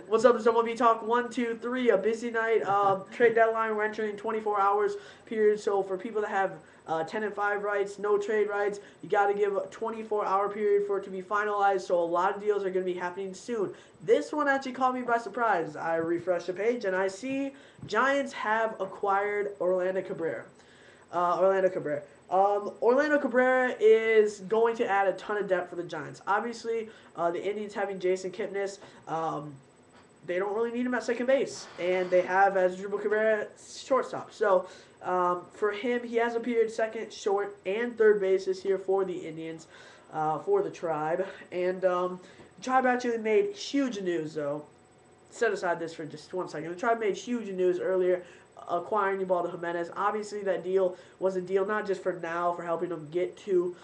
What's up, it's MLB Talk 1, 2, 3. A busy night. Trade deadline. We're entering 24 hours period. So for people that have 10 and 5 rights, no trade rights, you got to give a 24-hour period for it to be finalized. So a lot of deals are going to be happening soon. This one actually caught me by surprise. I refreshed the page and I see Giants have acquired Orlando Cabrera. Orlando Cabrera is going to add a ton of depth for the Giants. Obviously, the Indians having Jason Kipnis, they don't really need him at second base, and they have as Drupal Cabrera shortstop. So for him, he has appeared second, short, and third base this year for the Indians, for the Tribe. And Tribe actually made huge news, though. Set aside this for just 1 second. The Tribe made huge news earlier acquiring Ubaldo Jimenez. Obviously, that deal was a deal not just for now, for helping them get to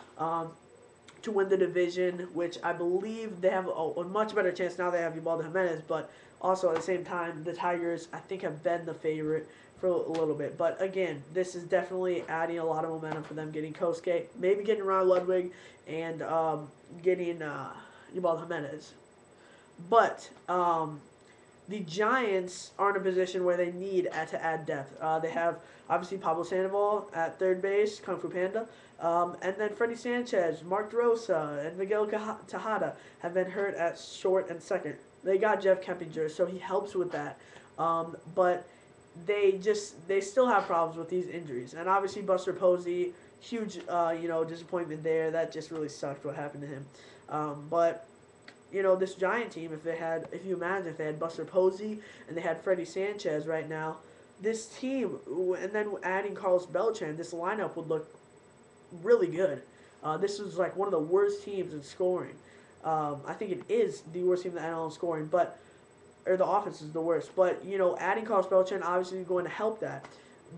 win the division, which I believe they have a much better chance now they have Ubaldo Jimenez, but also at the same time, the Tigers, I think, have been the favorite for a little bit. But again, this is definitely adding a lot of momentum for them, getting Kosuke, maybe getting Ron Ludwig, and getting Ubaldo Jimenez. But the Giants are in a position where they need to add depth. They have, obviously, Pablo Sandoval at third base, Kung Fu Panda. And then Freddie Sanchez, Mark DeRosa, and Miguel Tejada have been hurt at short and second. They got Jeff Keppinger, so he helps with that. But they still have problems with these injuries. And obviously Buster Posey, huge disappointment there. That just really sucked what happened to him. But this Giant team, if you imagine if they had Buster Posey and they had Freddie Sanchez right now, this team, and then adding Carlos Beltran, this lineup would look really good. This is like one of the worst teams in scoring. I think it is the worst team in the NL in scoring, or the offense is the worst. But adding Carlos Beltran obviously is going to help that.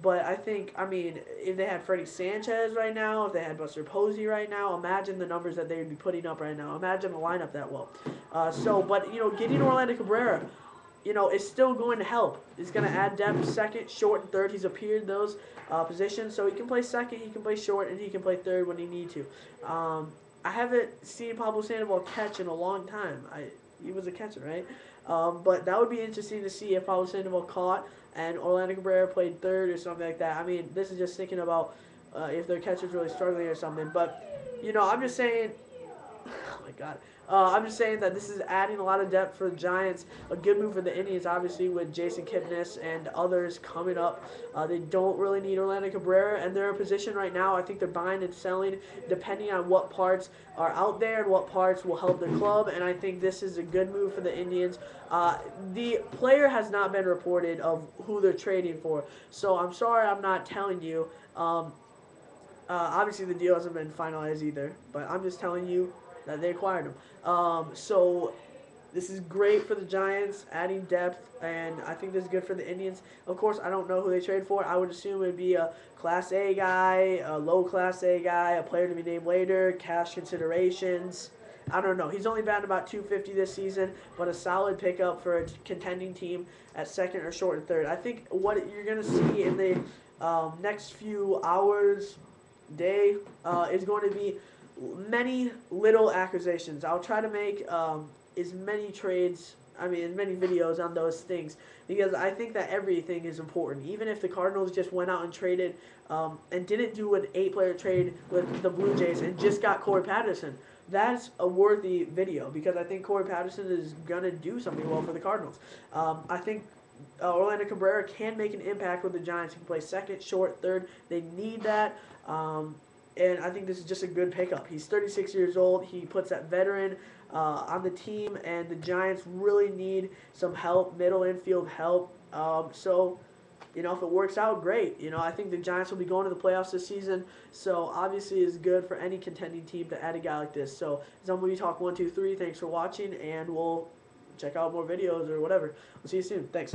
But I think, if they had Freddie Sanchez right now, if they had Buster Posey right now, imagine the numbers that they would be putting up right now. Imagine the lineup that well. But getting Orlando Cabrera, is still going to help. It's going to add depth, second, short, and third. He's appeared in those positions, so he can play second, he can play short, and he can play third when he need to. I haven't seen Pablo Sandoval catch in a long time. He was a catcher, right? But that would be interesting to see if Pablo Sandoval caught and Orlando Cabrera played third or something like that. This is just thinking about if their catcher's really struggling or something. But, I'm just saying, oh my God. I'm just saying that this is adding a lot of depth for the Giants. A good move for the Indians, obviously, with Jason Kipnis and others coming up. They don't really need Orlando Cabrera, and they're in a position right now. I think they're buying and selling depending on what parts are out there and what parts will help the club, and I think this is a good move for the Indians. The player has not been reported of who they're trading for, so I'm sorry I'm not telling you. Obviously, the deal hasn't been finalized either, but I'm just telling you that they acquired him. So this is great for the Giants, adding depth, and I think this is good for the Indians. Of course, I don't know who they trade for. I would assume it would be a Class A guy, a low Class A guy, a player to be named later, cash considerations. I don't know. He's only batted about 250 this season, but a solid pickup for a contending team at second or short and third. I think what you're going to see in the next few hours, day, is going to be many little acquisitions. I'll try to make as many trades, as many videos on those things, because I think that everything is important. Even if the Cardinals just went out and traded and didn't do an 8-player trade with the Blue Jays and just got Corey Patterson, that's a worthy video, because I think Corey Patterson is going to do something well for the Cardinals. I think Orlando Cabrera can make an impact with the Giants. He can play second, short, third. They need that. And I think this is just a good pickup. He's 36 years old. He puts that veteran on the team, and the Giants really need some help, middle infield help. So, if it works out, great. I think the Giants will be going to the playoffs this season. So, obviously, it's good for any contending team to add a guy like this. So, it's MLB Talk 1, 2, 3. Thanks for watching, and we'll check out more videos or whatever. We'll see you soon. Thanks.